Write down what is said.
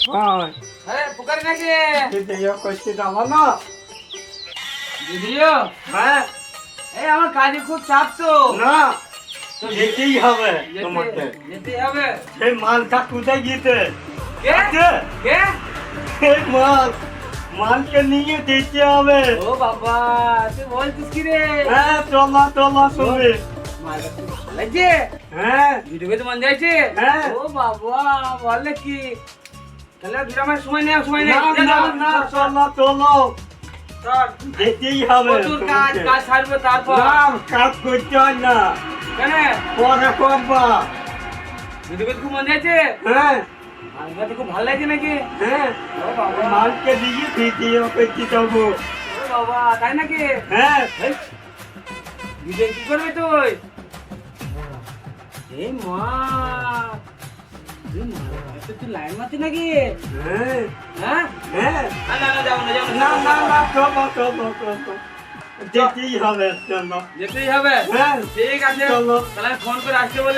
হয় আরে পুকারি নাকি দিদিও কইতে যাবো না দিদিও হ্যাঁ এই আমার কাজে খুব চাপ তো না যেতেই হবে তোমাকে যেতে হবে সেই মালটা কোথায় গিয়েছে কে আছে? কে সেই মালকে নিয়ে যেতে হবে ও বাবা তুই বলছিস কি রে হ্যাঁ চলো তুমি মালটা খুব ভালো লাগছে হ্যাঁ ভিডিও তো মন যাইছে হ্যাঁ। ও বাবা বলে কি তাহলে দুরামের সময় নেই সময় নেই না চলো চল যেতেই হবে প্রচুর কাজ তোমাকে। কাজ ছাড়বো তারপর না কাজ করতে হয় না কেন পরে করবা ভিডিও খুব মন যাইছে হ্যাঁ মালটা খুব ভালো লাগছে নাকি হ্যাঁ ও বাবা মালকে দিয়ে ভিডিও করতে যাবো ও বাবা তাই নাকি হ্যাঁ ভিডিও কি করবি তুই এই মা তুই লাইন মারছিস নাকি হ্যাঁ হ্যাঁ হ্যাঁ না যাবো না চলো যেতেই হবে চলো যেতেই হবে হ্যাঁ ঠিক আছে চলো। তাহলে ফোন করে আসতে বলে